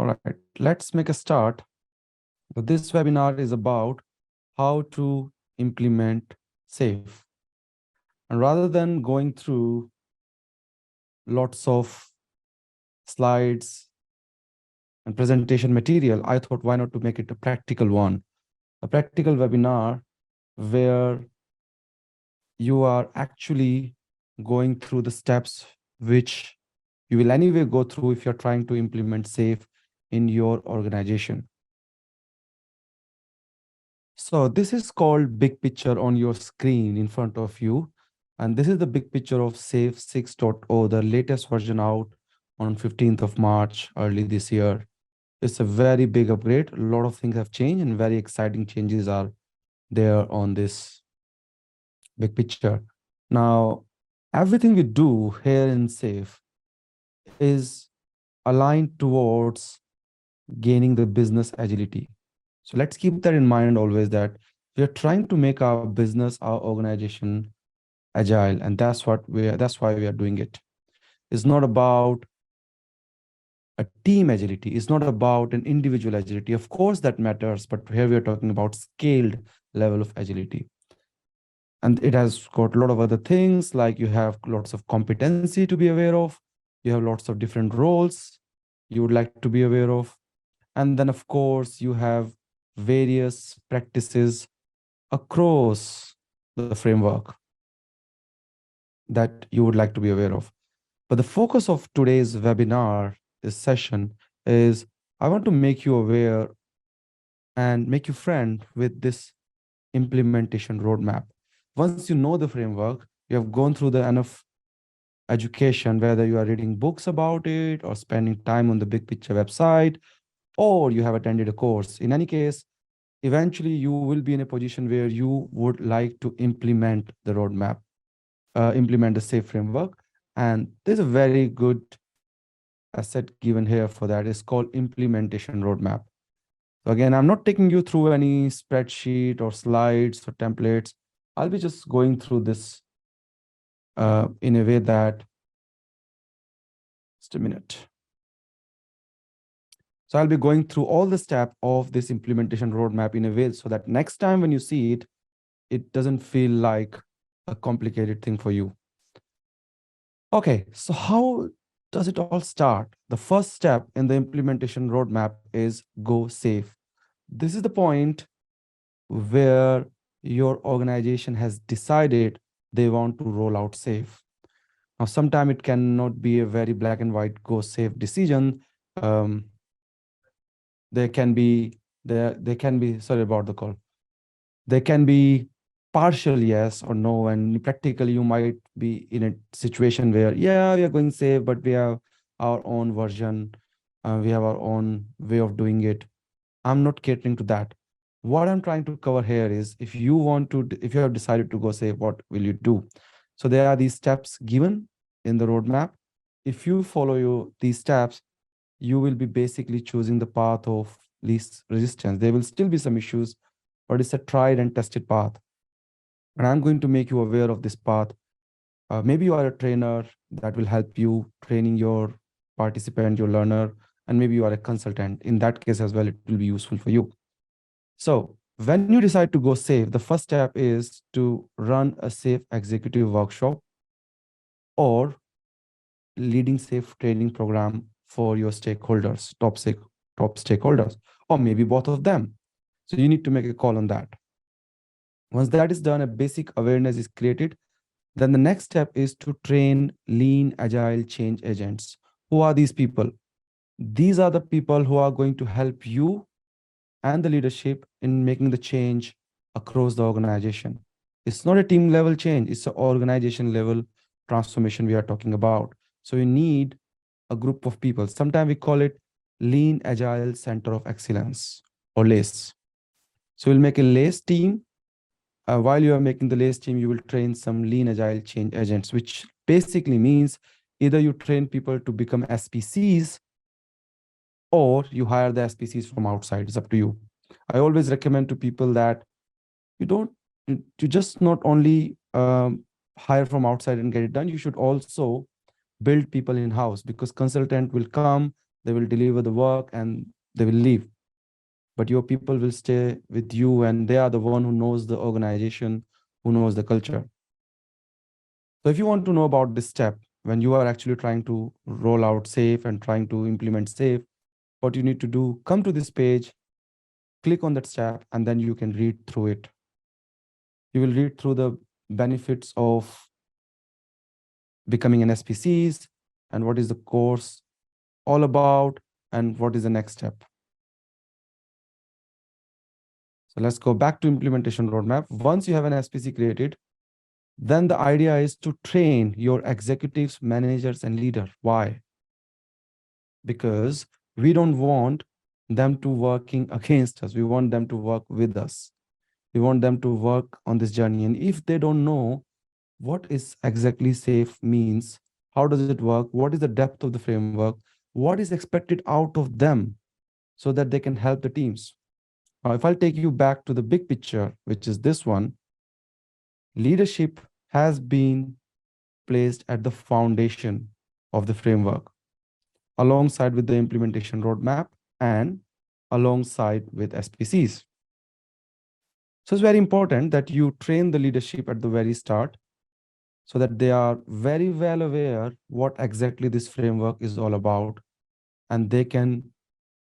All right, let's make a start. So this webinar is about how to implement SAFe. And rather than going through lots of slides and presentation material, I thought why not to make it a practical one, a practical webinar where you are actually going through the steps which you will anyway go through if you're trying to implement SAFe in your organization. So this is called big picture on your screen in front of you. And this is the big picture of SAFe 6.0, the latest version out on 15th of March, early this year. It's a very big upgrade. A lot of things have changed and very exciting changes are there on this big picture. Now, everything we do here in SAFe is aligned towards gaining the business agility. So let's keep that in mind always, that we are trying to make our business, our organization agile, and that's why we are doing it. It's not about a team agility. It's not about an individual agility. Of course, that matters, but here we are talking about scaled level of agility. And it has got a lot of other things, like you have lots of competency to be aware of. You have lots of different roles you would like to be aware of. And then, of course, you have various practices across the framework that you would like to be aware of. But the focus of today's webinar, this session, is I want to make you aware and make you friend with this implementation roadmap. Once you know the framework, you have gone through the enough education, whether you are reading books about it or spending time on the big picture website, or you have attended a course. In any case, eventually you will be in a position where you would like to implement the roadmap, implement the SAFe framework. And there's a very good asset given here for that. It's called implementation roadmap. So again, I'm not taking you through any spreadsheet or slides or templates. I'll be just going through this in a way that, just a minute. So I'll be going through all the steps of this implementation roadmap in a way so that next time when you see it, it doesn't feel like a complicated thing for you. Okay, so how does it all start? The first step in the implementation roadmap is go SAFe. This is the point where your organization has decided they want to roll out SAFe. Now, sometimes it cannot be a very black and white go SAFe decision. There can be, sorry about the call. There can be partial yes or no, and practically you might be in a situation where, yeah, we are going SAFe, but we have our own version. We have our own way of doing it. I'm not catering to that. What I'm trying to cover here is if you have decided to go SAFe, what will you do? So there are these steps given in the roadmap. If you follow these steps, you will be basically choosing the path of least resistance. There will still be some issues, but it's a tried and tested path. And I'm going to make you aware of this path. Maybe you are a trainer that will help you training your participant, your learner, and maybe you are a consultant. In that case as well, it will be useful for you. So when you decide to go SAFe, the first step is to run a SAFe executive workshop or leading SAFe training program for your stakeholders, top stakeholders, or maybe both of them. So you need to make a call on that. Once that is done, a basic awareness is created. Then the next step is to train lean, agile change agents. Who are these people? These are the people who are going to help you and the leadership in making the change across the organization. It's not a team level change, it's an organization level transformation we are talking about. So you need a group of people. Sometimes we call it Lean Agile Center of Excellence, or LACE. So we'll make a LACE team. While you are making the LACE team, you will train some Lean Agile change agents, which basically means either you train people to become SPCs or you hire the SPCs from outside. It's up to you. I always recommend to people that you just not only hire from outside and get it done. You should also build people in-house, because consultant will come, They will deliver the work and they will leave. But your people will stay with you, and they are the one who knows the organization, who knows the culture. So if you want to know about this step, when you are actually trying to roll out SAFe and trying to implement SAFe, what you need to do, come to this page, click on that step, and then you can read through it. You will read through the benefits of becoming an SPCs and what is the course all about and what is the next step. So let's go back to implementation roadmap. Once you have an SPC created, then the idea is to train your executives, managers, and leaders. Why? Because we don't want them to working against us. We want them to work with us. We want them to work on this journey. And if they don't know what is exactly SAFe means, how does it work, what is the depth of the framework, what is expected out of them, so that they can help the teams. Now, if I'll take you back to the big picture, which is this one, leadership has been placed at the foundation of the framework, alongside with the implementation roadmap and alongside with SPCs. So it's very important that you train the leadership at the very start so that they are very well aware what exactly this framework is all about, and they can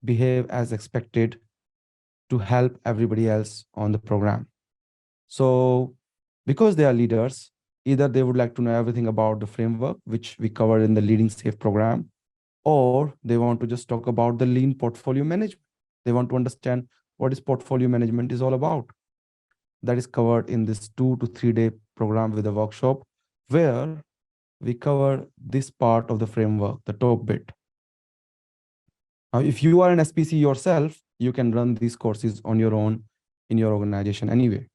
behave as expected to help everybody else on the program. So because they are leaders, either they would like to know everything about the framework, which we covered in the Leading SAFe program, or they want to just talk about the lean portfolio management. They want to understand what is portfolio management is all about. That is covered in this 2 to 3 day program with a workshop, where we cover this part of the framework, the top bit. Now, if you are an SPC yourself, you can run these courses on your own in your organization anyway,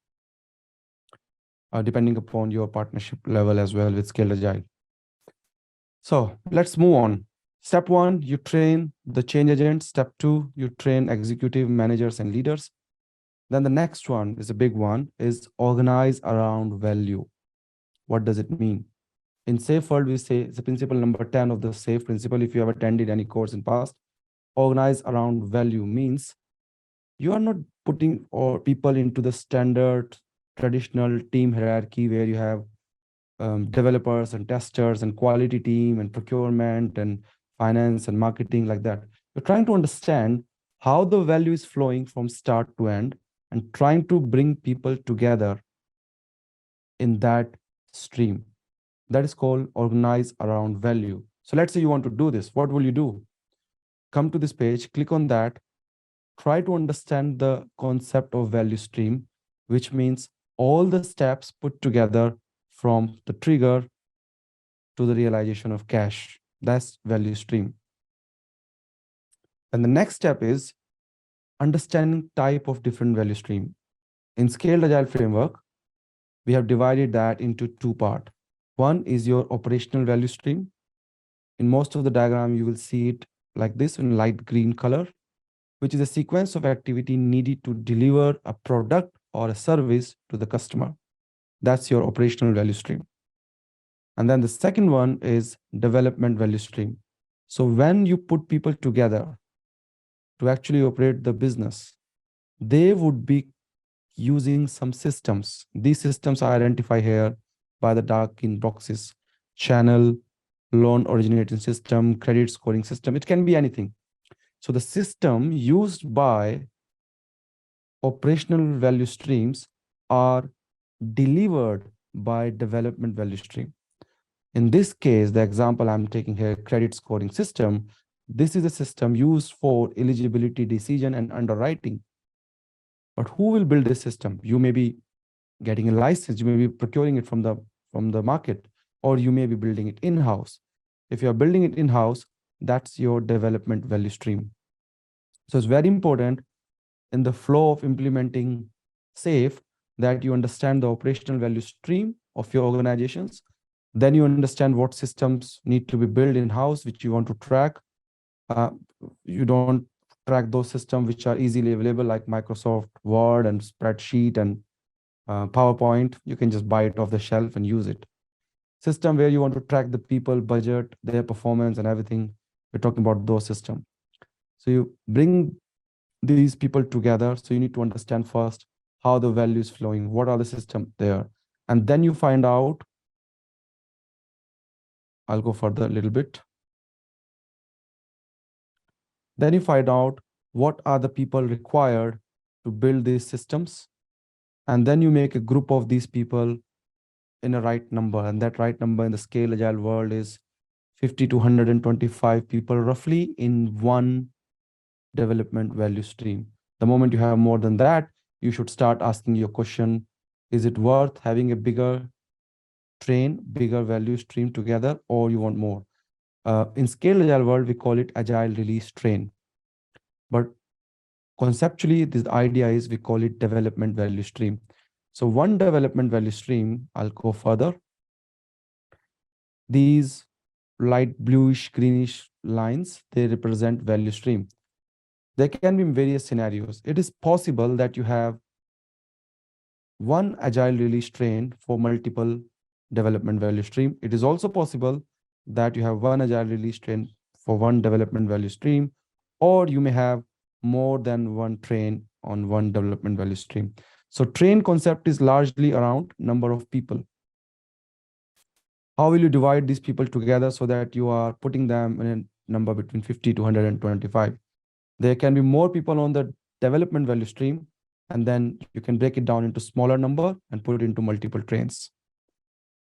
depending upon your partnership level as well with Scaled Agile. So let's move on. Step 1, you train the change agents. Step 2, you train executive managers and leaders. Then the next one is a big one, is organize around value. What does it mean? In SAFe world, we say it's the principle number 10 of the SAFe principle. If you have attended any course in past, organize around value means you are not putting or people into the standard traditional team hierarchy where you have developers and testers and quality team and procurement and finance and marketing like that. You're trying to understand how the value is flowing from start to end and trying to bring people together in that stream. That is called organize around value. So let's say you want to do this. What will you do? Come to this page, click on that, try to understand the concept of value stream, which means all the steps put together from the trigger to the realization of cash. That's value stream. And the next step is understanding type of different value stream. In Scaled Agile Framework, we have divided that into 2 parts. One is your operational value stream. In most of the diagram, you will see it like this in light green color, which is a sequence of activity needed to deliver a product or a service to the customer. That's your operational value stream. And then the second one is development value stream. So when you put people together to actually operate the business, they would be using some systems. These systems are identified here by the dark in boxes: channel, loan originating system, credit scoring system. It can be anything. So the system used by operational value streams are delivered by development value stream. In this case, the example I'm taking here, credit scoring system, this is a system used for eligibility decision and underwriting. But who will build this system? You may be getting a license, you may be procuring it from the market, or you may be building it in-house. If you're building it in-house, that's your development value stream. So it's very important in the flow of implementing SAFe that you understand the operational value stream of your organizations. Then you understand what systems need to be built in-house, which you want to track. You don't track those systems which are easily available, like Microsoft Word and spreadsheet and PowerPoint. You can just buy it off the shelf and use it. System where you want to track the people, budget, their performance and everything, We're talking about those systems. So you bring these people together. So you need to understand first how the value is flowing, what are the systems there. And then you find out, I'll go further a little bit. Then you find out what are the people required to build these systems. And then you make a group of these people in a right number. And that right number in the Scaled Agile world is 50 to 125 people roughly in one development value stream. The moment you have more than that, you should start asking your question, is it worth having a bigger bigger value stream together, or you want more? In Scaled Agile world, we call it Agile Release Train. But conceptually, this idea is we call it development value stream. So one development value stream, I'll go further. These light bluish, greenish lines, they represent value stream. There can be various scenarios. It is possible that you have one agile release train for multiple development value stream. It is also possible that you have one agile release train for one development value stream, or you may have more than one train on one development value stream. So train concept is largely around number of people. How will you divide these people together so that you are putting them in a number between 50 to 125? There can be more people on the development value stream, and then you can break it down into smaller number and put it into multiple trains.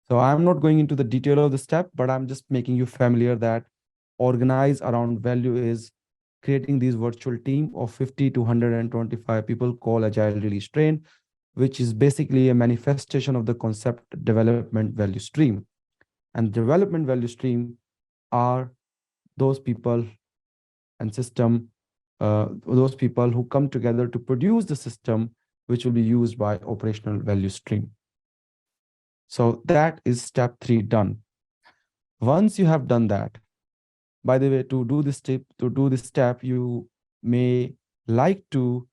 So I'm not going into the detail of the step, but I'm just making you familiar that organize around value is creating these virtual team of 50 to 125 people called Agile Release Train, which is basically a manifestation of the concept development value stream. And development value stream are those people and system, those people who come together to produce the system, which will be used by operational value stream. So that is step 3 done. Once you have done that, by the way, to do this step, you may like to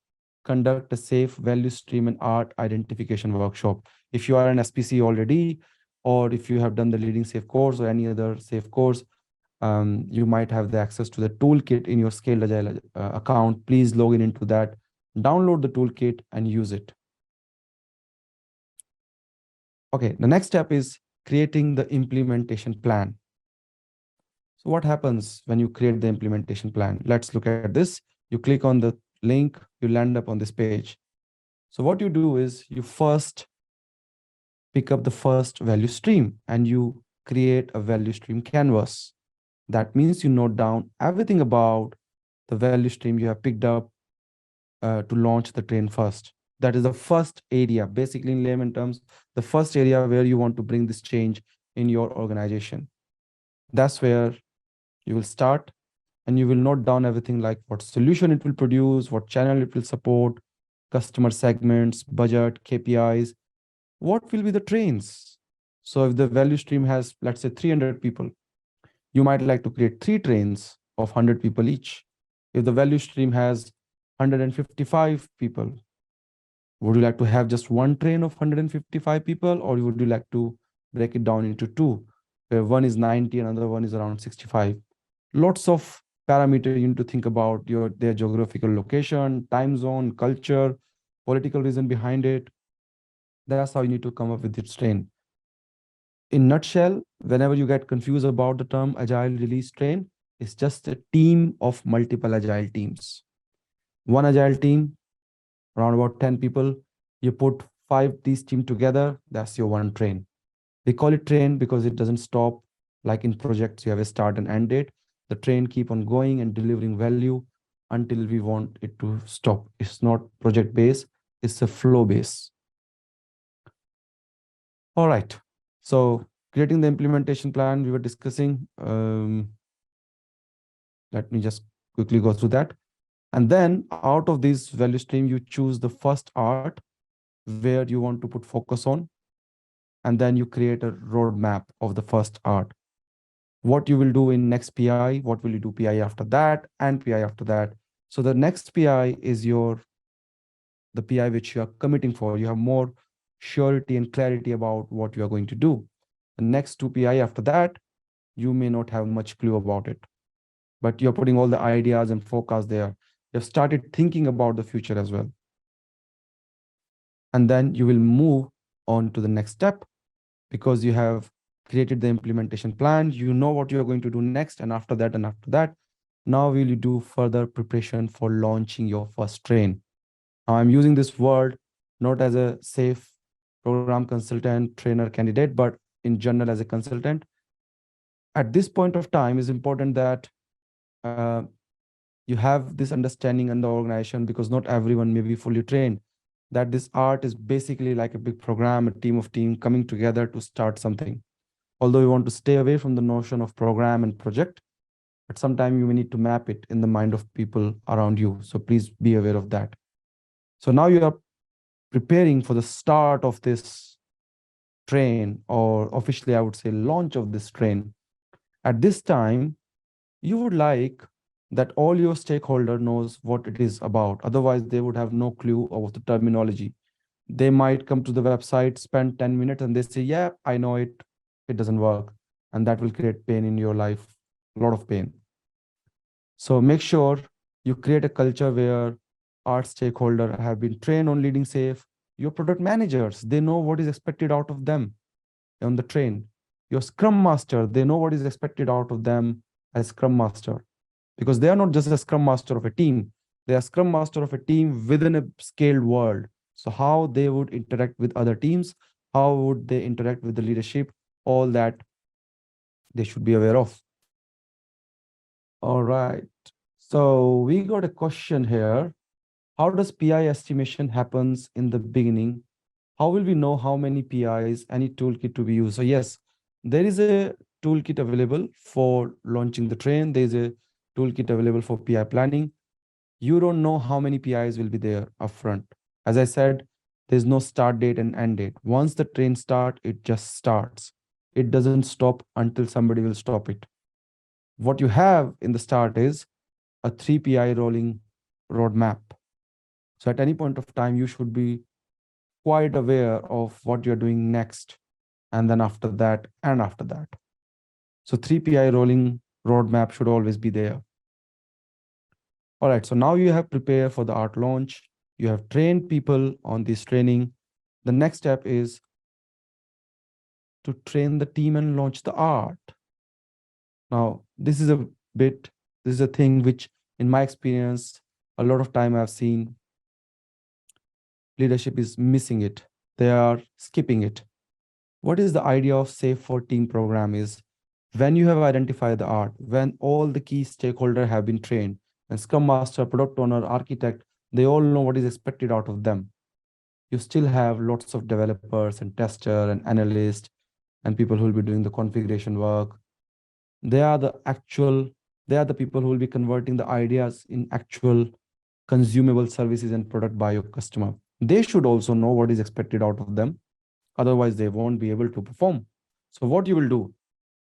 conduct a safe value stream and art identification workshop. If you are an SPC already, or if you have done the leading safe course or any other safe course, you might have the access to the toolkit in your Scaled Agile account. Please log in into that, download the toolkit and use it. Okay, the next step is creating the implementation plan. So what happens when you create the implementation plan? Let's look at this. You click on the link, you land up on this page. So what you do is you first pick up the first value stream and you create a value stream canvas. That means you note down everything about the value stream you have picked up to launch the train first. That is the first area, basically in layman terms, the first area where you want to bring this change in your organization. That's where you will start, and you will note down everything like what solution it will produce, what channel it will support, customer segments, budget, KPIs, what will be the trains. So if the value stream has, let's say 300 people, you might like to create 3 trains of 100 people each. If the value stream has 155 people, would you like to have just one train of 155 people, or would you like to break it down into 2, where one is 90 and another one is around 65? Lots of parameters you need to think about their geographical location, time zone, culture, political reason behind it. That's how you need to come up with its train. In nutshell, whenever you get confused about the term agile release train, it's just a team of multiple agile teams. One agile team, around about 10 people, you put 5 these team together, that's your one train. We call it train because it doesn't stop. Like in projects, you have a start and end date. The train keep on going and delivering value until we want it to stop. It's not project based, it's a flow base. All right. So creating the implementation plan we were discussing. Let me just quickly go through that. And then out of this value stream, you choose the first art where you want to put focus on. And then you create a roadmap of the first art. What you will do in next PI, what will you do PI after that, and PI after that. So the next PI is the PI which you are committing for. You have more surety and clarity about what you are going to do. The next 2 PI after that, you may not have much clue about it. but you're putting all the ideas and forecasts there. You've started thinking about the future as well. And then you will move on to the next step because you have created the implementation plan. You know what you're going to do next. And after that, now will you do further preparation for launching your first train. Now I'm using this word not as a safe program consultant, trainer, candidate, but in general as a consultant. At this point of time, it's important that uh, you have this understanding in the organization, because not everyone may be fully trained, that this art is basically like a big program, a team coming together to start something. Although you want to stay away from the notion of program and project, but sometimes you may need to map it in the mind of people around you. So please be aware of that. So now you are preparing for the start of this train, or officially, I would say, launch of this train. At this time, you would like that all your stakeholder knows what it is about. Otherwise, they would have no clue of the terminology. They might come to the website, spend 10 minutes, and they say, yeah, I know it. It doesn't work. And that will create pain in your life, a lot of pain. So make sure you create a culture where our stakeholder have been trained on leading safe. Your product managers, they know what is expected out of them on the train. Your scrum master, they know what is expected out of them as scrum master, because they are not just a scrum master of a team. They are scrum master of a team within a scaled world. So how they would interact with other teams, how would they interact with the leadership, all that they should be aware of. All right. So we got a question here. How does PI estimation happens in the beginning? How will we know how many PIs, any toolkit to be used? So yes, there is a toolkit available for launching the train. There's a toolkit available for PI planning. You don't know how many PIs will be there upfront. As I said, there's no start date and end date. Once the train starts, it just starts. It doesn't stop until somebody will stop it. What you have in the start is a 3 PI rolling roadmap. So at any point of time, you should be quite aware of what you're doing next, and then after that, and after that. So 3 PI rolling roadmap should always be there. All right, so now you have prepared for the art launch. You have trained people on this training. The next step is to train the team and launch the art. Now, this is a thing which, in my experience, a lot of time I've seen leadership is missing it. They are skipping it. What is the idea of Safe for Team program is, when you have identified the art, when all the key stakeholders have been trained, and Scrum Master, Product Owner, Architect, they all know what is expected out of them. You still have lots of developers and tester and analysts and people who will be doing the configuration work. They are the people who will be converting the ideas in actual consumable services and product by your customer. They should also know what is expected out of them. Otherwise, they won't be able to perform. So what you will do,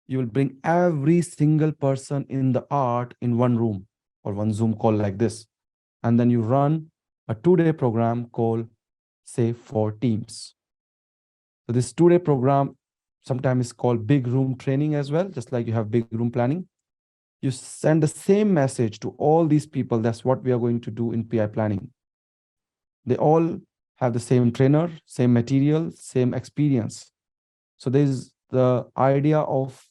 you will bring every single person in the art in one room or one Zoom call like this. And then you run a 2-day program called Safe for Teams. So this 2-day program sometimes is called big room training as well, just like you have big room planning. You send the same message to all these people. That's what we are going to do in PI planning. They all have the same trainer, same material, same experience. So there's the idea of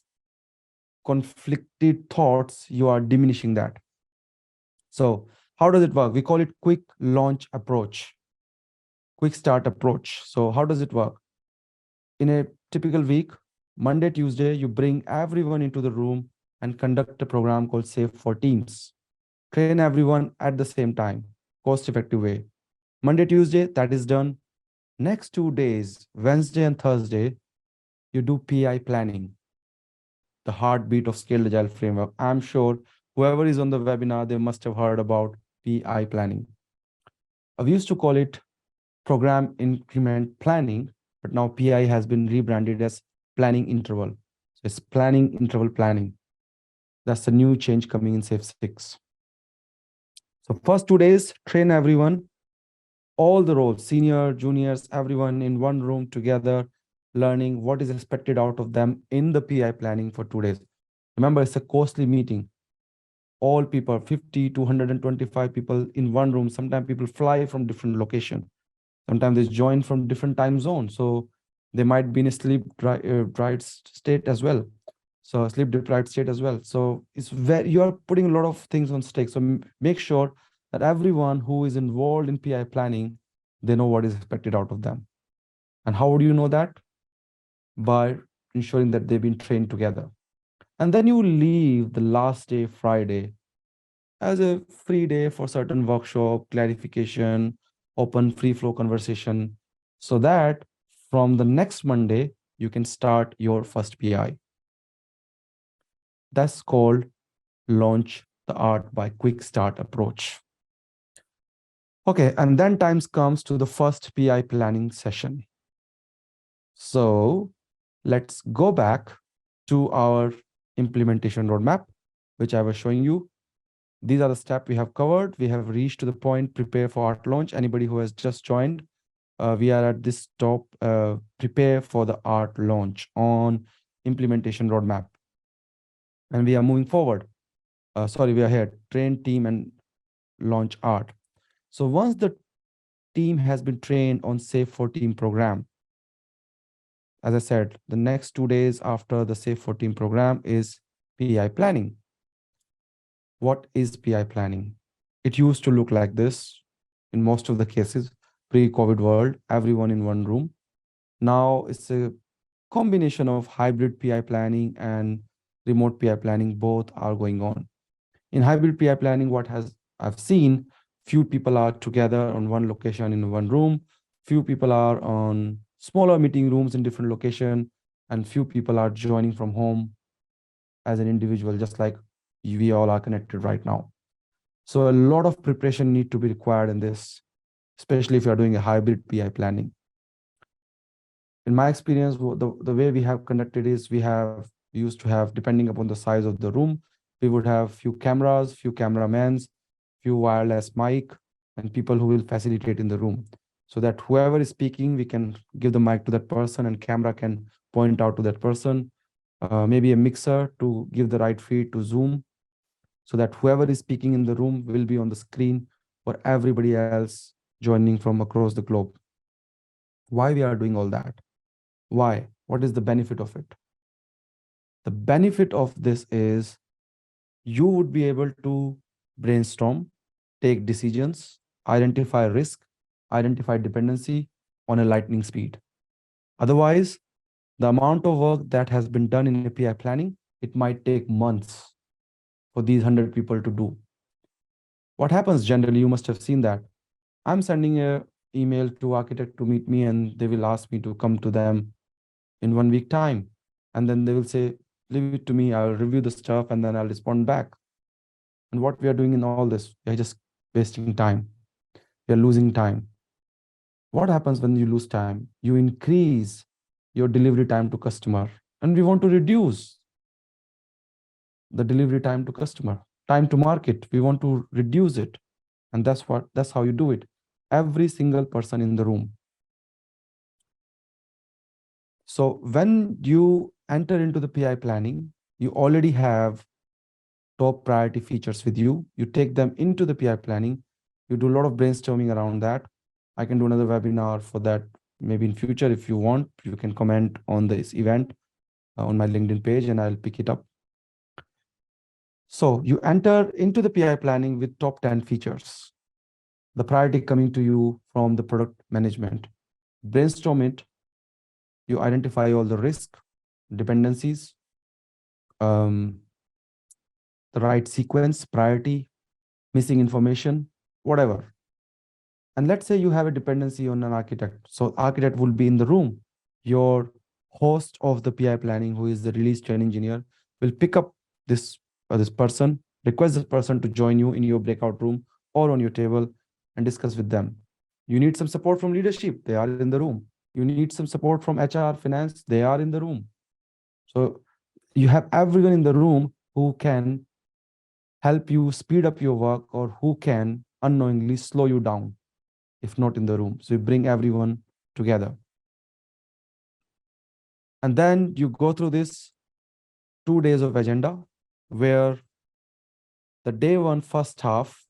conflicted thoughts, you are diminishing that. So how does it work? We call it quick launch approach, quick start approach. So how does it work? In a typical week, Monday, Tuesday, you bring everyone into the room and conduct a program called Safe for Teams. Train everyone at the same time, cost-effective way. Monday, Tuesday, that is done. Next 2 days, Wednesday and Thursday, you do PI planning, the heartbeat of Scaled Agile Framework. I'm sure whoever is on the webinar, they must have heard about PI planning. We used to call it program increment planning, but now PI has been rebranded as planning interval. So it's planning interval planning. That's the new change coming in Safe 6. So first 2 days, train everyone, all the roles, senior, juniors, everyone in one room together, learning what is expected out of them in the PI planning for 2 days. Remember, it's a costly meeting. all people, 50 to 125 people in one room. Sometimes people fly from different location. Sometimes they join from different time zones. So they might be in a deprived state as well. So sleep deprived state as well. So it's very, you are putting a lot of things on stake. So make sure that everyone who is involved in PI planning, they know what is expected out of them. And how would you know that? By ensuring that they've been trained together. And then you leave the last day, Friday, as a free day for certain workshop, clarification, open free flow conversation, so that from the next Monday, you can start your first PI. That's called launch the art by quick start approach. Okay, and then times comes to the first PI planning session. So let's go back to our implementation roadmap, which I was showing you. These are the steps we have covered. We have reached to the point, prepare for art launch. Anybody who has just joined, we are at this top, prepare for the art launch on implementation roadmap. And we are moving forward. We are here, train team and launch art. So once the team has been trained on Safe for Team program, as I said, the next 2 days after the Safe for Team program is PI planning. What is PI planning? It used to look like this in most of the cases, pre-COVID world, everyone in one room. Now it's a combination of hybrid PI planning and remote PI planning. Both are going on. In hybrid PI planning, I've seen, few people are together on one location in one room, few people are on smaller meeting rooms in different location, and few people are joining from home as an individual, just like we all are connected right now. So a lot of preparation need to be required in this, especially if you are doing a hybrid PI planning. In my experience, the way we have conducted is we used to have, depending upon the size of the room, we would have few cameras, few cameramans, few wireless mic, and people who will facilitate in the room, so that whoever is speaking, we can give the mic to that person and camera can point out to that person. Maybe a mixer to give the right feed to Zoom, so that whoever is speaking in the room will be on the screen for everybody else joining from across the globe. Why we are doing all that? Why? What is the benefit of it? The benefit of this is you would be able to brainstorm, take decisions, identify risk, identify dependency on a lightning speed. Otherwise, the amount of work that has been done in API planning, it might take months for these 100 people to do. What happens generally, you must have seen that. I'm sending a email to architect to meet me, and they will ask me to come to them in 1 week time. And then they will say, leave it to me, I'll review the stuff and then I'll respond back. And what we are doing in all this, we are just wasting time. We are losing time. What happens when you lose time? You increase your delivery time to customer, and we want to reduce the delivery time to customer, time to market. We want to reduce it. And that's how you do it. Every single person in the room. So when you enter into the PI planning, you already have top priority features with you. You take them into the PI planning. You do a lot of brainstorming around that. I can do another webinar for that maybe in future. If you want, you can comment on this event on my LinkedIn page and I'll pick it up. So you enter into the PI planning with top 10 features. The priority coming to you from the product management. Brainstorm it. You identify all the risk, dependencies, the right sequence, priority, missing information, whatever. And let's say you have a dependency on an architect. So architect will be in the room. Your host of the PI planning, who is the release train engineer, will pick up this person, request this person to join you in your breakout room or on your table and discuss with them. You need some support from leadership, they are in the room. You need some support from HR, finance, they are in the room. So you have everyone in the room who can help you speed up your work or who can unknowingly slow you down if not in the room. So you bring everyone together. And then you go through this 2 days of agenda where The day one first half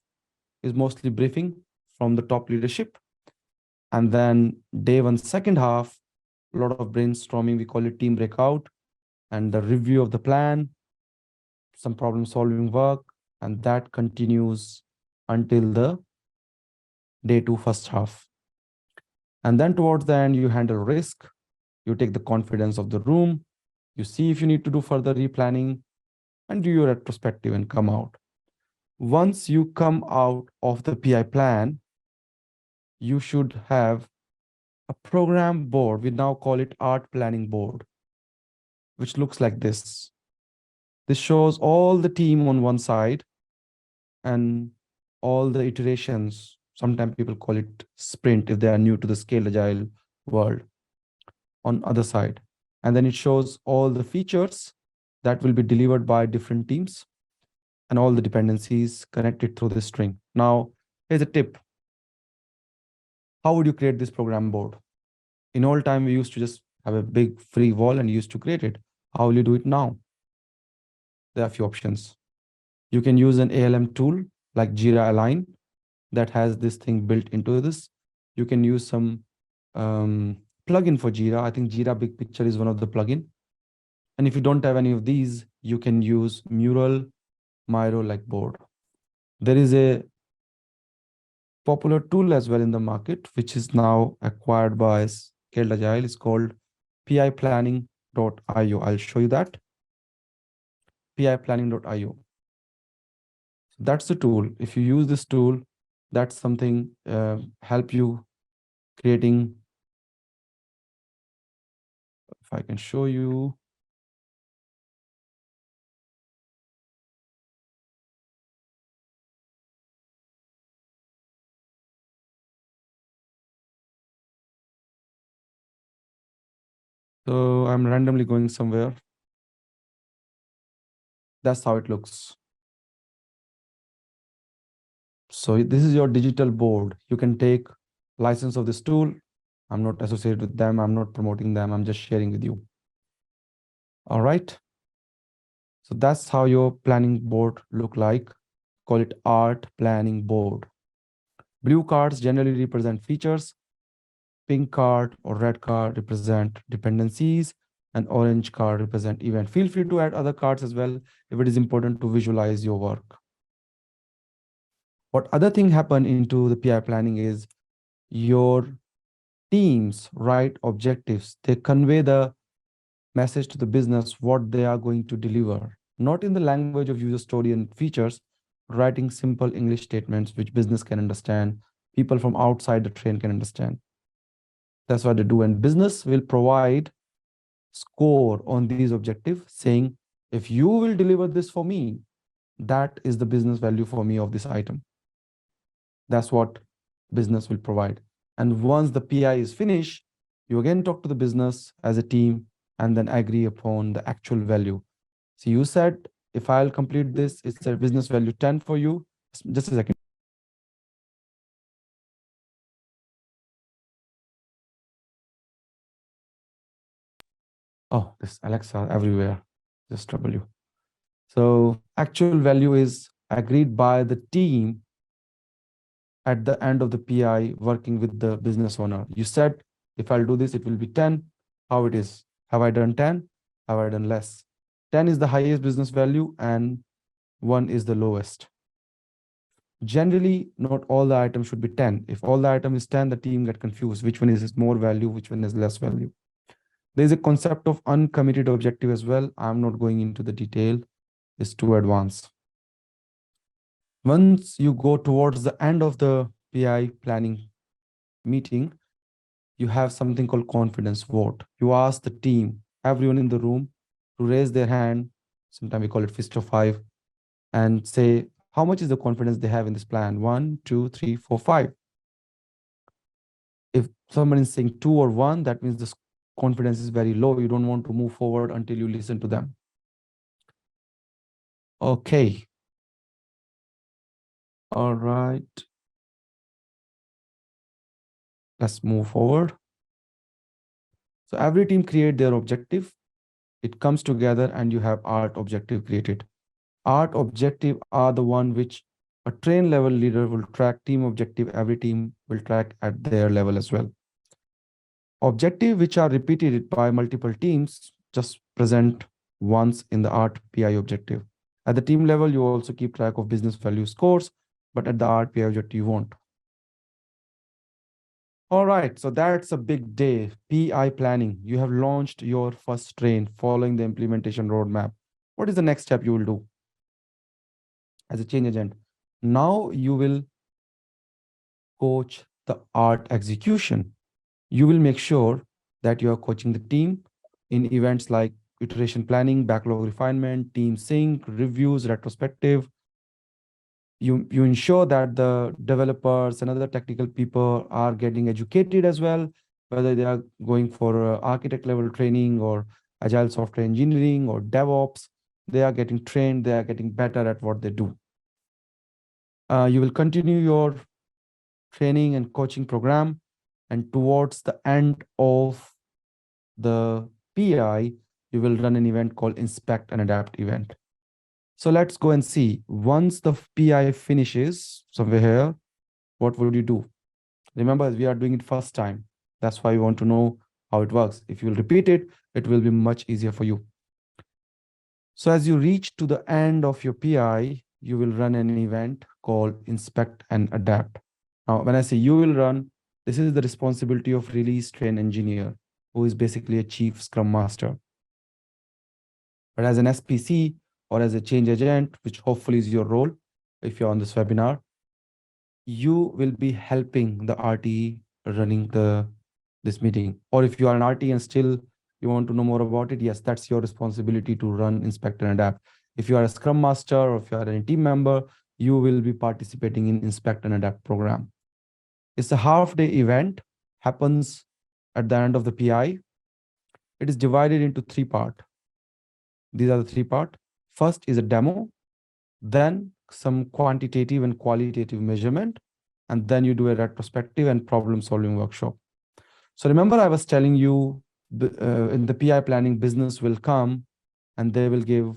is mostly briefing from the top leadership. And then day one second half, a lot of brainstorming, we call it team breakout, and the review of the plan, some problem solving work, and that continues until the day two first half. And then towards the end, you handle risk, you take the confidence of the room, you see if you need to do further replanning, and do your retrospective and come out. Once you come out of the PI plan, you should have a program board. We now call it art planning board, which looks like this. This shows all the team on one side and all the iterations. Sometimes people call it sprint if they are new to the scaled agile world on other side. And then it shows all the features that will be delivered by different teams and all the dependencies connected through this string. Now, here's a tip. How would you create this program board? In old time, we used to just have a big free wall and used to create it. How will you do it now? There are a few options. You can use an ALM tool like Jira Align that has this thing built into this. You can use some plugin for Jira. I think Jira Big Picture is one of the plugin. And if you don't have any of these, you can use Mural, Miro like board. There is a popular tool as well in the market, which is now acquired by Scaled Agile. It's called piplanning.io. I'll show you that. piplanning.io. That's the tool. If you use this tool, that's something help you creating. If I can show you. So I'm randomly going somewhere. That's how it looks. So this is your digital board. You can take license of this tool. I'm not associated with them. I'm not promoting them. I'm just sharing with you. All right. So that's how your planning board look like. Call it art planning board. Blue cards generally represent features. Pink card or red card represent dependencies, and orange card represent event. Feel free to add other cards as well if it is important to visualize your work. What other thing happen into the PI planning is your teams write objectives. They convey the message to the business what they are going to deliver, not in the language of user story and features, writing simple English statements which business can understand, people from outside the train can understand. That's what they do. And business will provide score on these objectives, saying, if you will deliver this for me, that is the business value for me of this item. That's what business will provide. And once the PI is finished, you again talk to the business as a team and then agree upon the actual value. So you said, if I'll complete this, it's a business value 10 for you. Just a second. Oh, this Alexa everywhere. Just trouble you. So actual value is agreed by the team at the end of the PI working with the business owner. You said, if I'll do this, it will be 10. How it is? Have I done 10? Have I done less? 10 is the highest business value and 1 is the lowest. Generally, not all the items should be 10. If all the item is 10, the team get confused. Which one is more value? Which one is less value? There's a concept of uncommitted objective as well. I'm not going into the detail. It's too advanced. Once you go towards the end of the PI planning meeting, you have something called confidence vote. You ask the team, everyone in the room, to raise their hand. Sometimes we call it fist of five, and say how much is the confidence they have in this plan. 1, 2, 3, 4, 5. If someone is saying 2 or 1, that means the confidence is very low. You don't want to move forward until you listen to them. Okay. All right. Let's move forward. So every team create their objective. It comes together and you have art objective created. Art objective are the one which a train level leader will track. Team objective, every team will track at their level as well. Objective which are repeated by multiple teams just present once in the art PI objective. At the team level, you also keep track of business value scores, but at the art PI objective, you won't. All right, so that's a big day. PI planning. You have launched your first train following the implementation roadmap. What is the next step you will do as a change agent? Now you will coach the art execution. You will make sure that you are coaching the team in events like iteration planning, backlog refinement, team sync, reviews, retrospective. You ensure that the developers and other technical people are getting educated as well, whether they are going for architect level training or agile software engineering or DevOps. They are getting trained, they are getting better at what they do. You will continue your training and coaching program, and towards the end of the PI, you will run an event called Inspect and Adapt event. So let's go and see. Once the PI finishes somewhere here, what would you do? Remember, we are doing it first time. That's why we want to know how it works. If you will repeat it, it will be much easier for you. So as you reach to the end of your PI, you will run an event called Inspect and Adapt. Now, when I say you will run, this is the responsibility of release train engineer, who is basically a chief scrum master. But as an SPC or as a change agent, which hopefully is your role, if you're on this webinar, you will be helping the RTE running this meeting. Or if you are an RTE and still you want to know more about it, yes, that's your responsibility to run, inspect, and adapt. If you are a scrum master or if you are a team member, you will be participating in inspect and adapt program. It's a half-day event, happens at the end of the PI. It is divided into 3 parts. These are the 3 parts. First is a demo, then some quantitative and qualitative measurement, and then you do a retrospective and problem-solving workshop. So remember, I was telling you in the PI planning, business will come and they will give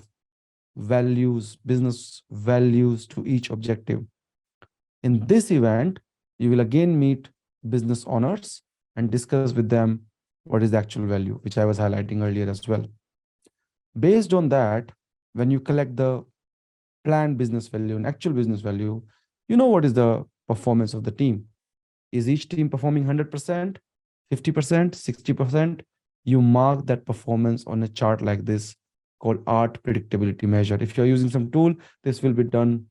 values, business values to each objective. In this event, you will again meet business owners and discuss with them what is the actual value, which I was highlighting earlier as well. Based on that, when you collect the planned business value and actual business value, you know what is the performance of the team. Is each team performing 100%, 50%, 60%? You mark that performance on a chart like this called art predictability measure. If you're using some tool, this will be done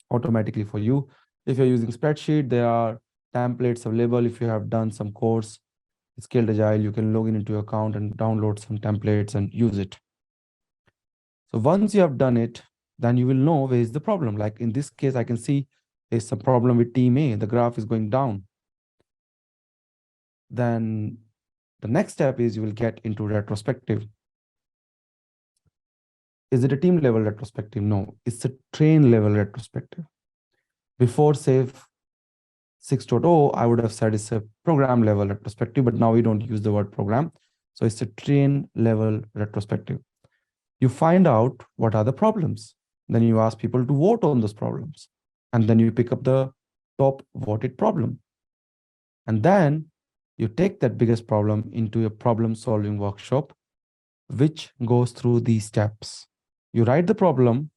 automatically for you. If you're using spreadsheet, there are templates available. If you have done some course, Scaled Agile, you can log in into your account and download some templates and use it. So once you have done it, then you will know where is the problem. Like in this case, I can see there's some problem with team A. The graph is going down. Then the next step is you will get into retrospective. Is it a team level retrospective? No, it's a train level retrospective. Before SAFe 6.0, I would have said it's a program level retrospective, but now we don't use the word program. So it's a train level retrospective. You find out what are the problems. Then you ask people to vote on those problems. And then you pick up the top voted problem. And then you take that biggest problem into a problem solving workshop, which goes through these steps. You write the problem,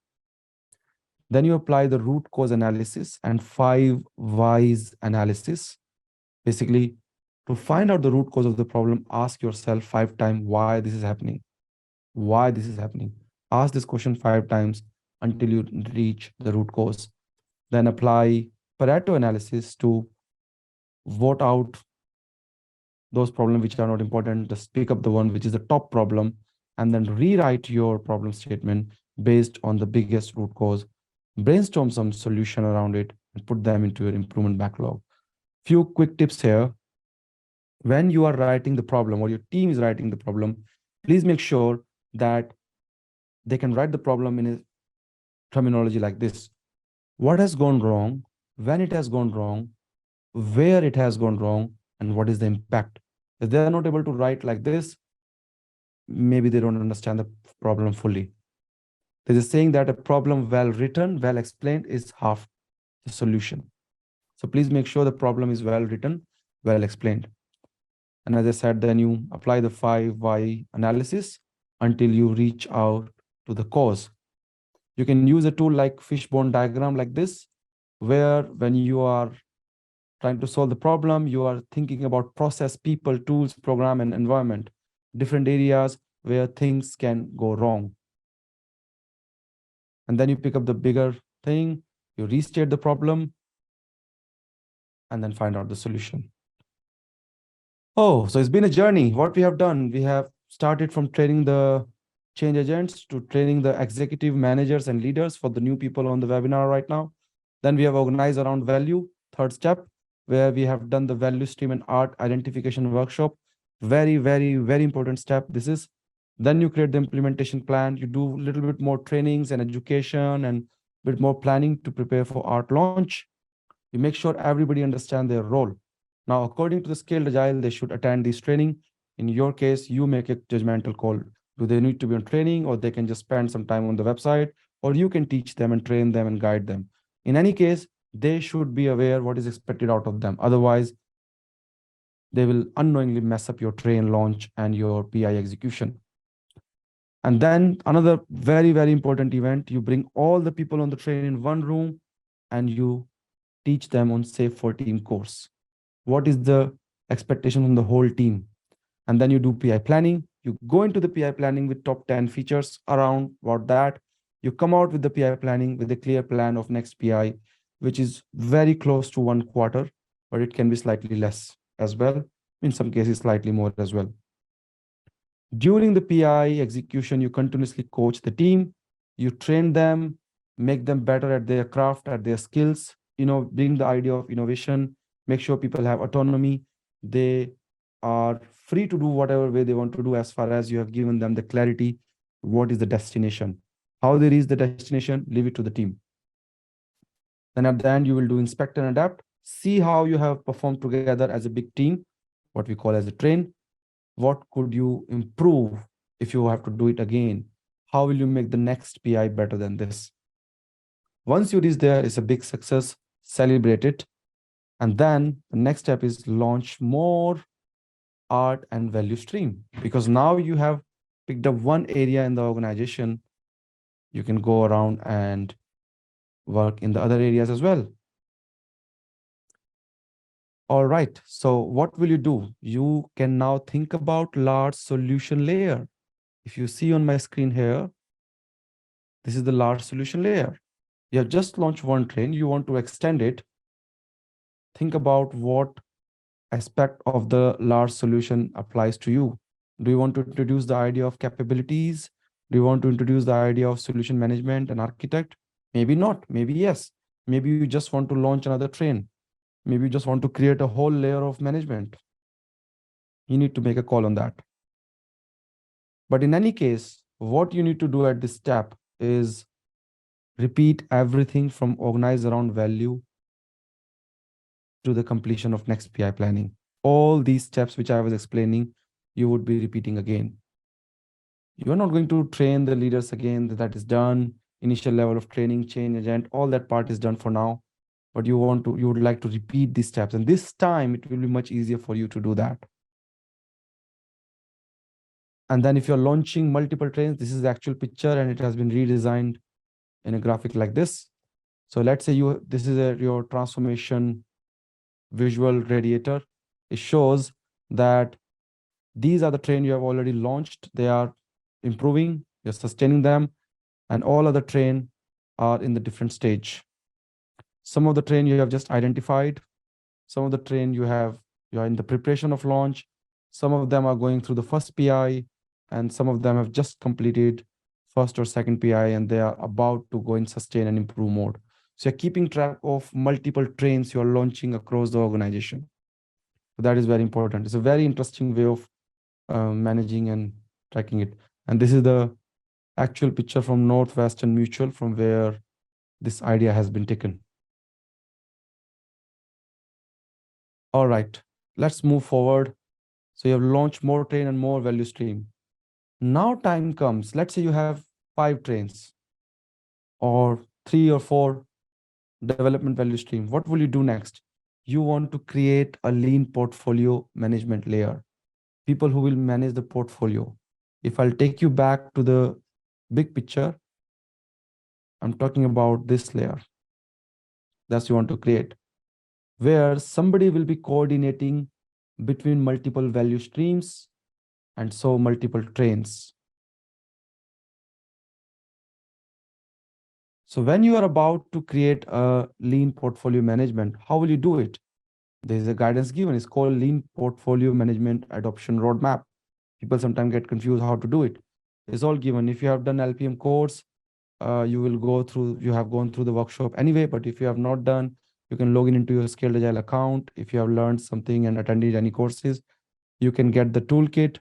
then you apply the root cause analysis and 5 whys analysis. Basically, to find out the root cause of the problem, ask yourself 5 times why this is happening. Why this is happening. Ask this question 5 times until you reach the root cause. Then apply Pareto analysis to vote out those problems which are not important. Just pick up the one which is the top problem and then rewrite your problem statement based on the biggest root cause. Brainstorm some solution around it and put them into your improvement backlog. Few quick tips here. When you are writing the problem or your team is writing the problem, please make sure that they can write the problem in a terminology like this. What has gone wrong, when it has gone wrong, where it has gone wrong, and what is the impact. If they are not able to write like this, maybe they don't understand the problem fully. There's a saying that a problem well written, well explained is half the solution. So please make sure the problem is well written, well explained. And as I said, then you apply the 5 why analysis until you reach out to the cause. You can use a tool like fishbone diagram like this, where when you are trying to solve the problem, you are thinking about process, people, tools, program, and environment, different areas where things can go wrong. And then you pick up the bigger thing, you restate the problem, and then find out the solution. Oh, so it's been a journey. What we have done, we have started from training the change agents to training the executive managers and leaders for the new people on the webinar right now. Then we have organized around value, third step, where we have done the value stream and art identification workshop. Very, very, very important step. This is, then you create the implementation plan. You do a little bit more trainings and education and a bit more planning to prepare for art launch. You make sure everybody understand their role. Now, according to the Scaled Agile, they should attend this training. In your case, you make a judgmental call. Do they need to be on training, or they can just spend some time on the website, or you can teach them and train them and guide them. In any case, they should be aware what is expected out of them. Otherwise, they will unknowingly mess up your train launch and your PI execution. And then another very, very important event, you bring all the people on the train in one room and you teach them on Safe for Team course. What is the expectation from the whole team? And then you do PI planning. You go into the PI planning with top 10 features around about that. You come out with the PI planning with a clear plan of next PI, which is very close to 1 quarter, but it can be slightly less as well. In some cases, slightly more as well. During the PI execution, you continuously coach the team. You train them, make them better at their craft, at their skills, bring the idea of innovation, make sure people have autonomy. They are free to do whatever way they want to do, as far as you have given them the clarity. What is the destination? How they reach the destination, leave it to the team. Then at the end, you will do inspect and adapt. See how you have performed together as a big team, what we call as a train. What could you improve if you have to do it again? How will you make the next PI better than this? Once you reach there, it's a big success, celebrate it. And then the next step is launch more art and value stream, because now you have picked up one area in the organization. You can go around and work in the other areas as well. All right, so what will you do? You can now think about large solution layer. If you see on my screen here, this is the large solution layer. You have just launched one train, you want to extend it. Think about what aspect of the large solution applies to you. Do you want to introduce the idea of capabilities? Do you want to introduce the idea of solution management and architect? Maybe not, maybe yes. Maybe you just want to launch another train. Maybe you just want to create a whole layer of management. You need to make a call on that. But in any case, what you need to do at this step is repeat everything from organize around value to the completion of next PI planning. All these steps which I was explaining, you would be repeating again. You are not going to train the leaders again. That is done. Initial level of training, change agent, all that part is done for now. But you would like to repeat these steps. And this time it will be much easier for you to do that. And then if you're launching multiple trains, this is the actual picture and it has been redesigned in a graphic like this. So let's say this is your transformation visual radiator. It shows that these are the trains you have already launched. They are improving, you're sustaining them, and all other trains are in the different stage. Some of the train you have just identified. Some of the train you are in the preparation of launch. Some of them are going through the first PI, and some of them have just completed first or second PI, and they are about to go in sustain and improve mode. So you're keeping track of multiple trains you are launching across the organization. So that is very important. It's a very interesting way of managing and tracking it. And this is the actual picture from Northwestern Mutual, from where this idea has been taken. All right, let's move forward. So you have launched more train and more value stream. Now time comes, let's say you have 5 trains. or 3 or 4 development value stream. What will you do next? You want to create a lean portfolio management layer, people who will manage the portfolio. If I'll take you back to the big picture, I'm talking about this layer that you want to create, where somebody will be coordinating between multiple value streams and so multiple trains. So when you are about to create a lean portfolio management, how will you do it? There is a guidance given. It's called Lean Portfolio Management Adoption Roadmap. People sometimes get confused how to do it. It's all given. If you have done LPM course, you have gone through the workshop anyway, but if you have not done, you can log in into your Scaled Agile account. If you have learned something and attended any courses, you can get the toolkit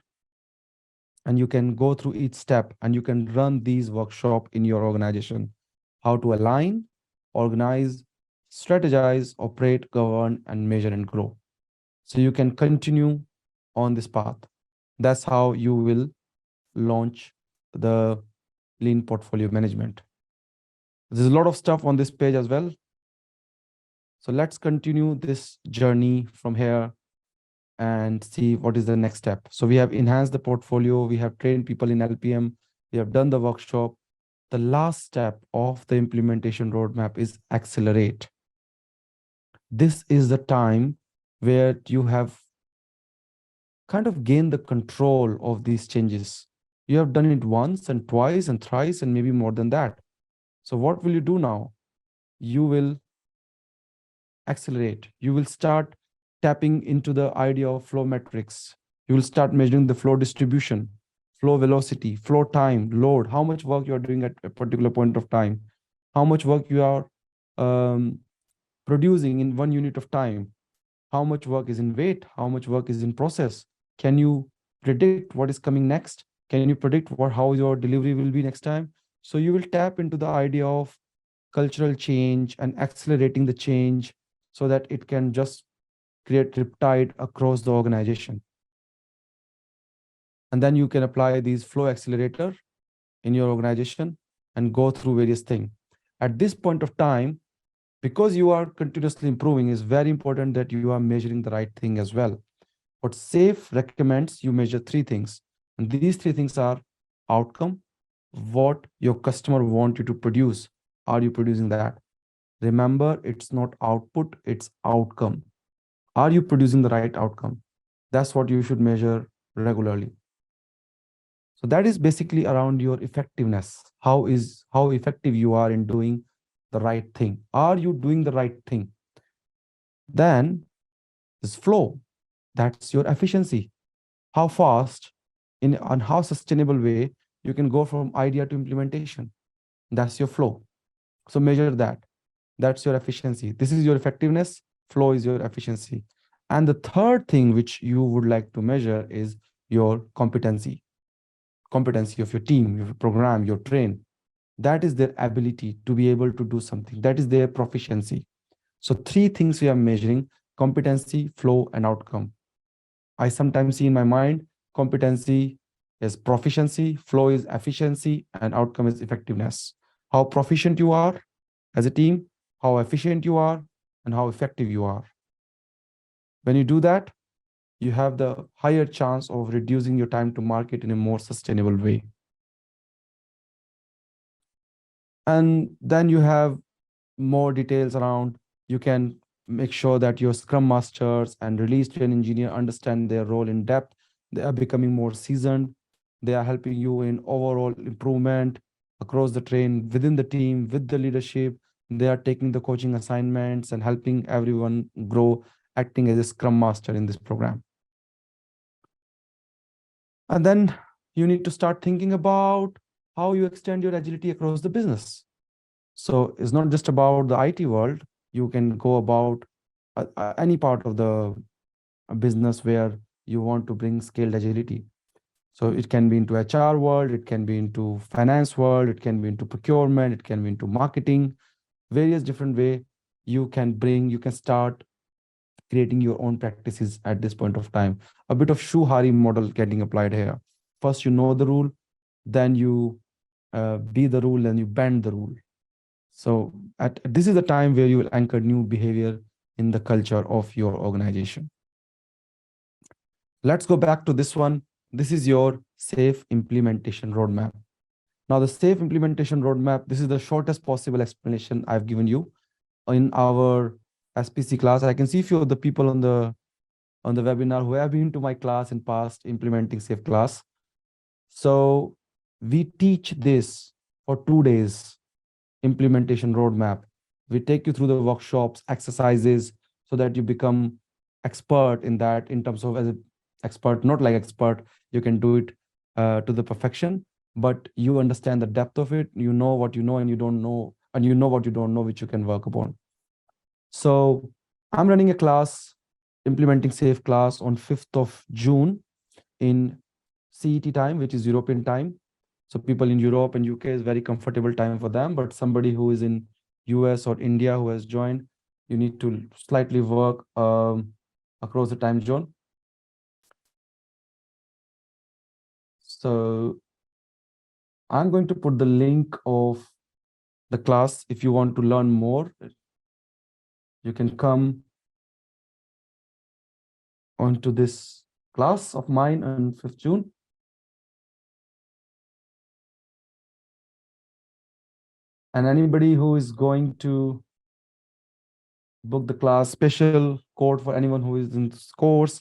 and you can go through each step and you can run these workshop in your organization. How to align, organize, strategize, operate, govern, and measure and grow. So you can continue on this path. That's how you will launch the lean portfolio management. There's a lot of stuff on this page as well. So let's continue this journey from here and see what is the next step. So we have enhanced the portfolio, we have trained people in LPM, we have done the workshop. The last step of the implementation roadmap is accelerate. This is the time where you have kind of gained the control of these changes. You have done it once and twice and thrice and maybe more than that. So what will you do now? You will accelerate. You will start tapping into the idea of flow metrics. You will start measuring the flow distribution, flow velocity, flow time, load, how much work you are doing at a particular point of time, how much work you are producing in 1 unit of time, how much work is in wait, how much work is in process. Can you predict what is coming next? Can you predict how your delivery will be next time? So you will tap into the idea of cultural change and accelerating the change so that it can just create riptide across the organization. And then you can apply these flow accelerator in your organization and go through various things. At this point of time, because you are continuously improving, it's very important that you are measuring the right thing as well. What SAFe recommends, you measure 3 things. And these 3 things are outcome, what your customer want you to produce. Are you producing that? Remember, it's not output, it's outcome. Are you producing the right outcome? That's what you should measure regularly. So that is basically around your effectiveness. How effective you are in doing the right thing. Are you doing the right thing? Then this flow, that's your efficiency. How fast and how sustainable way you can go from idea to implementation. That's your flow. So measure that. That's your efficiency. This is your effectiveness. Flow is your efficiency. And the third thing which you would like to measure is your competency of your team, your program, your train. That is their ability to be able to do something. That is their proficiency. So 3 things we are measuring: competency, flow, and outcome. I sometimes see in my mind, competency is proficiency, flow is efficiency, and outcome is effectiveness. How proficient you are as a team, how efficient you are, and how effective you are. When you do that, you have the higher chance of reducing your time to market in a more sustainable way. And then you have more details around, you can make sure that your scrum masters and release train engineer understand their role in depth. They are becoming more seasoned. They are helping you in overall improvement across the train, within the team, with the leadership. They are taking the coaching assignments and helping everyone grow, acting as a scrum master in this program. And then you need to start thinking about how you extend your agility across the business. So it's not just about the IT world. You can go about any part of the business where you want to bring scaled agility. So it can be into HR world, it can be into finance world, it can be into procurement, it can be into marketing, various different way you can start creating your own practices at this point of time. A bit of Shuhari model getting applied here. First, you know the rule, then you be the rule and you bend the rule. So this is the time where you will anchor new behavior in the culture of your organization. Let's go back to this one. This is your safe implementation roadmap. Now, the safe implementation roadmap, this is the shortest possible explanation I've given you in our SPC class. I can see a few of the people on the webinar who have been to my class in past implementing safe class. So we teach this for 2 days, implementation roadmap. We take you through the workshops, exercises, so that you become expert in that, in terms of as an expert, not like expert, you can do it to the perfection, but you understand the depth of it. You know what you know and you don't know, and you know what you don't know, which you can work upon. So I'm running a class, implementing safe class on 5th of June in CET time, which is European time. So people in Europe and UK is very comfortable time for them, but somebody who is in US or India who has joined, you need to slightly work across the time zone. So I'm going to put the link of the class. If you want to learn more, you can come onto this class of mine on 5th June. And anybody who is going to book the class, special code for anyone who is in this course,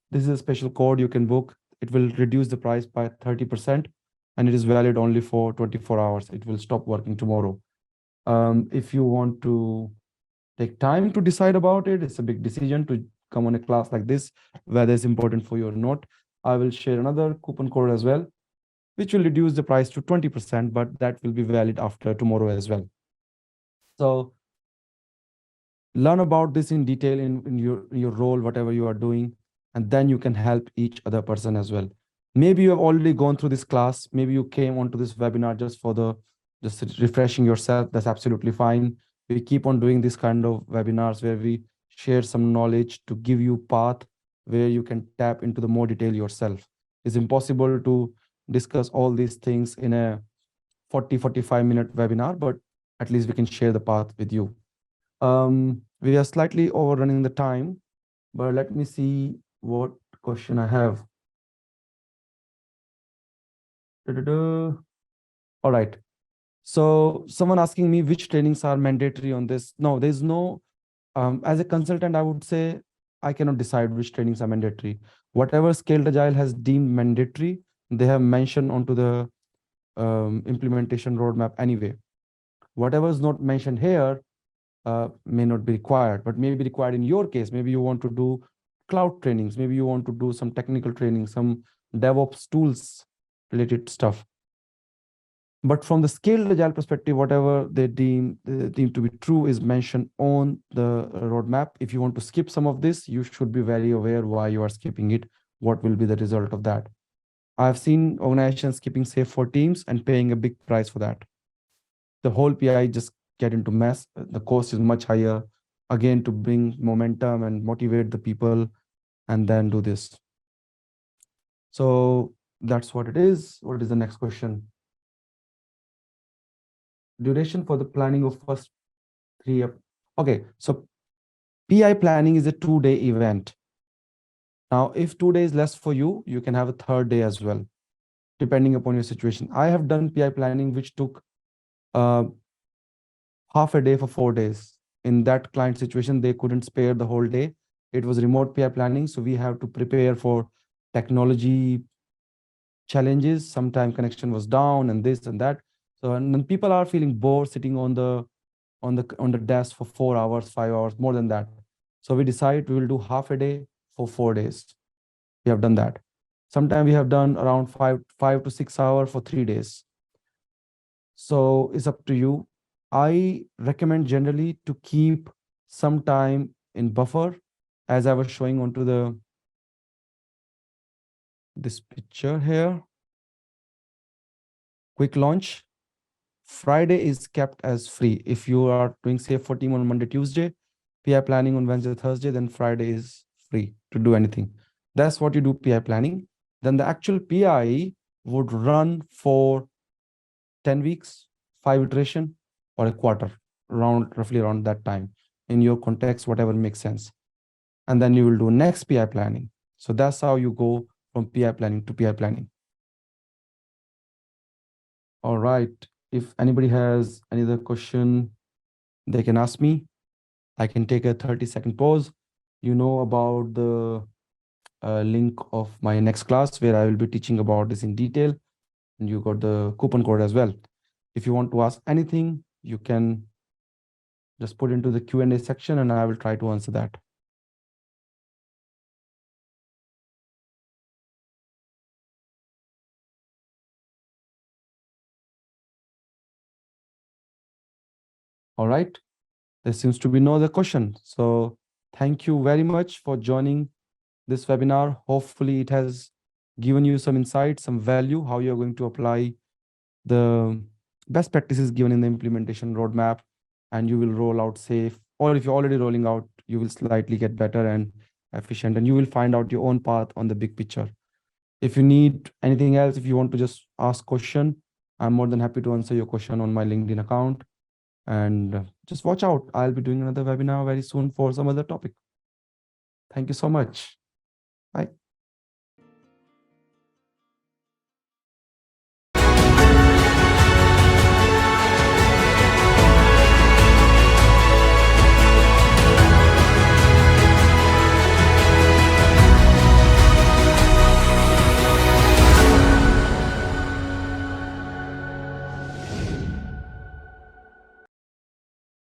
this is a special code you can book. It will reduce the price by 30%, and it is valid only for 24 hours. It will stop working tomorrow. If you want to take time to decide about it, it's a big decision to come on a class like this, whether it's important for you or not. I will share another coupon code as well, which will reduce the price to 20%, but that will be valid after tomorrow as well. So learn about this in detail in your role, whatever you are doing, and then you can help each other person as well. Maybe you have already gone through this class. Maybe you came onto this webinar just for the just refreshing yourself. That's absolutely fine. We keep on doing this kind of webinars where we share some knowledge to give you path where you can tap into the more detail yourself. It's impossible to discuss all these things in a 40-45 minute webinar, but at least we can share the path with you. We are slightly overrunning the time, but let me see what question I have. Da-da-da. All right. So someone asking me which trainings are mandatory on this. No, there's no, as a consultant, I would say I cannot decide which trainings are mandatory. Whatever Scaled Agile has deemed mandatory, they have mentioned onto the implementation roadmap anyway. Whatever is not mentioned here may not be required, but may be required in your case. Maybe you want to do cloud trainings. Maybe you want to do some technical training, some DevOps tools related stuff. But from the Scaled Agile perspective, whatever they deem to be true is mentioned on the roadmap. If you want to skip some of this, you should be very aware why you are skipping it. What will be the result of that? I've seen organizations skipping safe for teams and paying a big price for that. The whole PI just get into mess. The cost is much higher. Again, to bring momentum and motivate the people and then do this. So that's what it is. What is the next question? Duration for the planning of first 3 year. Okay, so PI planning is a 2-day event. Now, if 2 days less for you, you can have a third day as well, depending upon your situation. I have done PI planning, which took half a day for 4 days. In that client situation, they couldn't spare the whole day. It was remote PI planning, so we have to prepare for technology challenges. Sometimes connection was down and this and that. So and then people are feeling bored sitting on the desk for 4 hours, 5 hours, more than that. So we decide we will do half a day for 4 days. We have done that. Sometimes we have done around 5 to 6 hours for 3 days. So it's up to you. I recommend generally to keep some time in buffer, as I was showing onto this picture here. Quick launch. Friday is kept as free. If you are doing safe for team on Monday, Tuesday, PI planning on Wednesday, Thursday, then Friday is free to do anything. That's what you do PI planning. Then the actual PI would run for 10 weeks, 5 iteration. or a quarter, roughly around that time, in your context, whatever makes sense. And then you will do next PI planning. So that's how you go from PI planning to PI planning. All right. If anybody has any other question, they can ask me. I can take a 30-second pause. You know about the link of my next class where I will be teaching about this in detail. And you got the coupon code as well. If you want to ask anything, you can just put into the Q&A section and I will try to answer that. All right. There seems to be no other question. So thank you very much for joining this webinar. Hopefully it has given you some insight, some value, how you're going to apply the best practices given in the implementation roadmap, and you will roll out safe. Or if you're already rolling out, you will slightly get better and efficient, and you will find out your own path on the big picture. If you need anything else, if you want to just ask question, I'm more than happy to answer your question on my LinkedIn account. And just watch out. I'll be doing another webinar very soon for some other topic. Thank you so much. Bye.